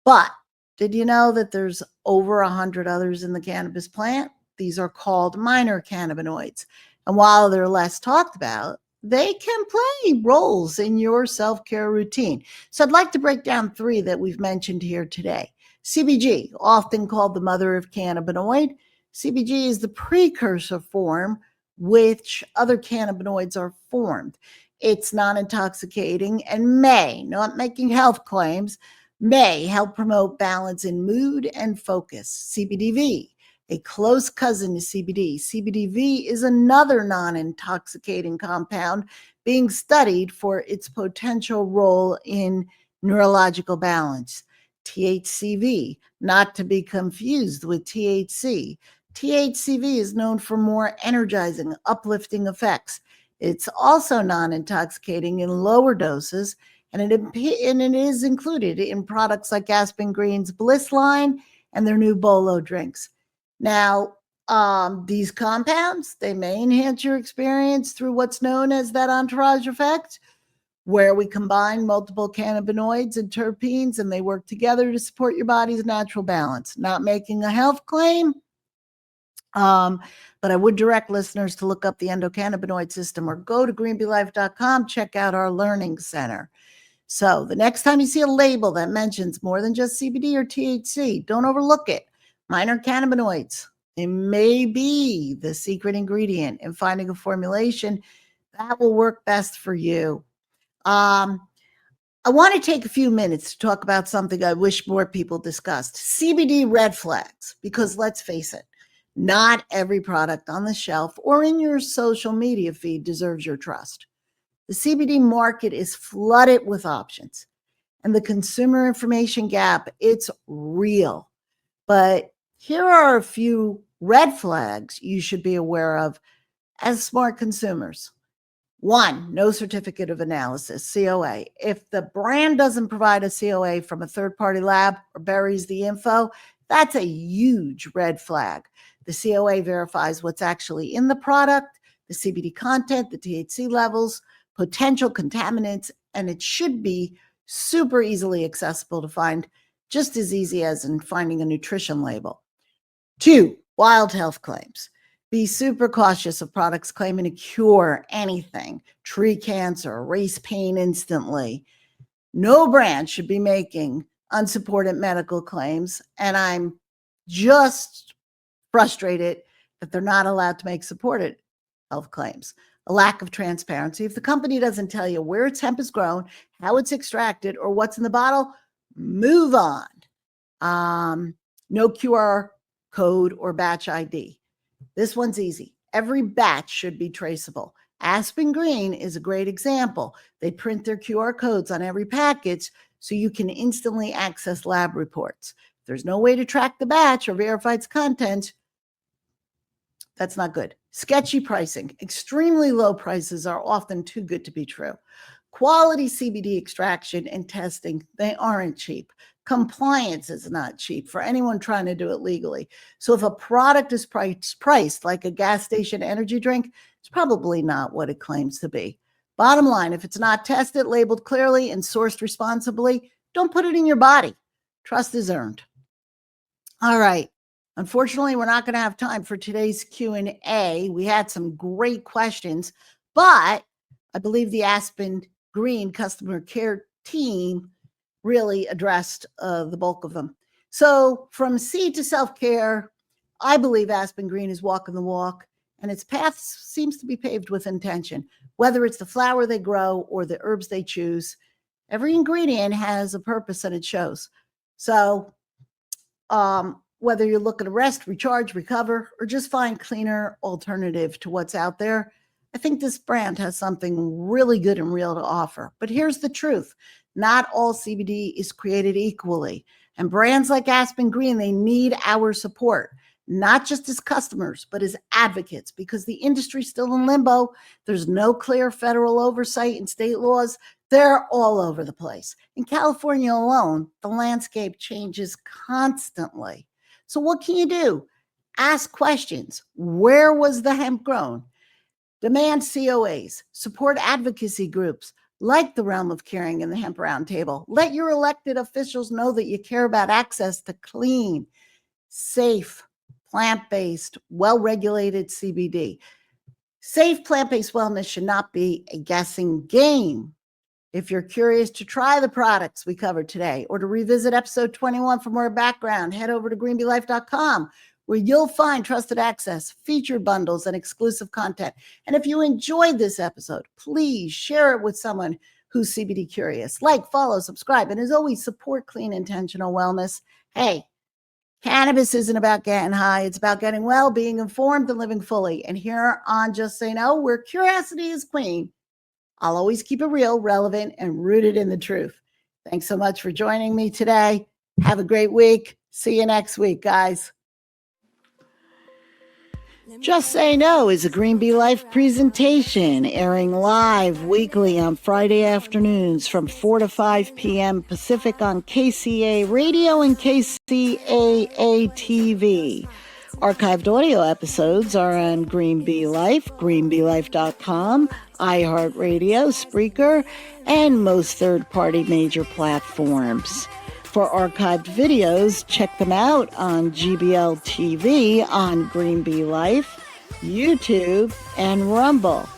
But did you know that there's over 100 others in the cannabis plant? These are called minor cannabinoids. And while they're less talked about, they can play roles in your self-care routine. So I'd like to break down 3 that we've mentioned here today. CBG, often called the mother of cannabinoid. CBG is the precursor form which other cannabinoids are formed. It's non-intoxicating and may, not making health claims, may help promote balance in mood and focus. CBDV, a close cousin to CBD. CBDV is another non-intoxicating compound being studied for its potential role in neurological balance. THCV, not to be confused with THC. THCV is known for more energizing, uplifting effects. It's also non-intoxicating in lower doses, and it is included in products like Aspen Green's Bliss line and their new Bolo drinks. Now, these compounds, they may enhance your experience through what's known as that entourage effect, where we combine multiple cannabinoids and terpenes and they work together to support your body's natural balance. Not making a health claim, but I would direct listeners to look up the endocannabinoid system or go to greenbeelife.com, check out our learning center. So the next time you see a label that mentions more than just CBD or THC, don't overlook it. Minor cannabinoids, it may be the secret ingredient in finding a formulation that will work best for you. I want to take a few minutes to talk about something I wish more people discussed: CBD red flags, because let's face it, not every product on the shelf or in your social media feed deserves your trust. The CBD market is flooded with options, and the consumer information gap, it's real. But here are a few red flags you should be aware of as smart consumers. 1, no certificate of analysis, COA. If the brand doesn't provide a COA from a third-party lab or buries the info, that's a huge red flag. The COA verifies what's actually in the product, the CBD content, the THC levels, potential contaminants, and it should be super easily accessible to find, just as easy as in finding a nutrition label. 2, wild health claims. Be super cautious of products claiming to cure anything, treat cancer, erase pain instantly. No brand should be making unsupported medical claims, and I'm just frustrated that they're not allowed to make supported health claims. A lack of transparency. If the company doesn't tell you where its hemp is grown, how it's extracted, or what's in the bottle, move on. No QR code or batch ID. This one's easy. Every batch should be traceable. Aspen Green is a great example. They print their QR codes on every package so you can instantly access lab reports. If there's no way to track the batch or verify its content, that's not good. Sketchy pricing. Extremely low prices are often too good to be true. Quality CBD extraction and testing, they aren't cheap. Compliance is not cheap for anyone trying to do it legally. So if a product is priced like a gas station energy drink, it's probably not what it claims to be. Bottom line, if it's not tested, labeled clearly, and sourced responsibly, don't put it in your body. Trust is earned. All right. Unfortunately, we're not going to have time for today's Q&A. We had some great questions, but I believe the Aspen Green customer care team really addressed the bulk of them. So from seed to self-care, I believe Aspen Green is walking the walk, and its path seems to be paved with intention. Whether it's the flower they grow or the herbs they choose, every ingredient has a purpose and it shows. So whether you're looking to rest, recharge, recover, or just find cleaner alternative to what's out there, I think this brand has something really good and real to offer. But here's the truth. Not all CBD is created equally. And brands like Aspen Green, they need our support, not just as customers, but as advocates, because the industry's still in limbo. There's no clear federal oversight and state laws. They're all over the place. In California alone, the landscape changes constantly. So what can you do? Ask questions. Where was the hemp grown? Demand COAs. Support advocacy groups like the Realm of Caring and the Hemp Roundtable. Let your elected officials know that you care about access to clean, safe, plant-based, well-regulated CBD. Safe plant-based wellness should not be a guessing game. If you're curious to try the products we covered today or to revisit episode 21 for more background, head over to greenbeelife.com, where you'll find trusted access, featured bundles, and exclusive content. And if you enjoyed this episode, please share it with someone who's CBD curious. Like, follow, subscribe, and as always, support clean, intentional wellness. Hey, cannabis isn't about getting high. It's about getting well, being informed, and living fully. And here on Just Say No, where curiosity is queen, I'll always keep it real, relevant, and rooted in the truth. Thanks so much for joining me today. Have a great week. See you next week, guys. Just Say No is a Green Bee Life presentation airing live weekly on Friday afternoons from 4 to 5 p.m. Pacific on KCA Radio and KCAA TV. Archived audio episodes are on Green Bee Life, greenbeelife.com, iHeartRadio, Spreaker, and most third-party major platforms. For archived videos, check them out on GBL TV, on Green Bee Life, YouTube, and Rumble.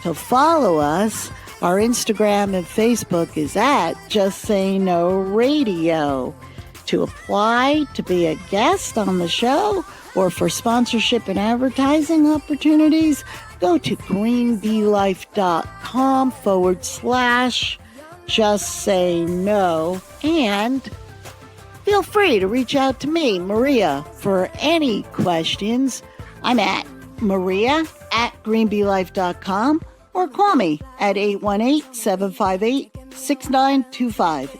To follow us, our Instagram and Facebook is at Just Say No Radio. To apply to be a guest on the show or for sponsorship and advertising opportunities, go to greenbeelife.com/Just Say No, and feel free to reach out to me, Maria, for any questions. I'm at maria@greenbeelife.com or call me at 818-758-6925.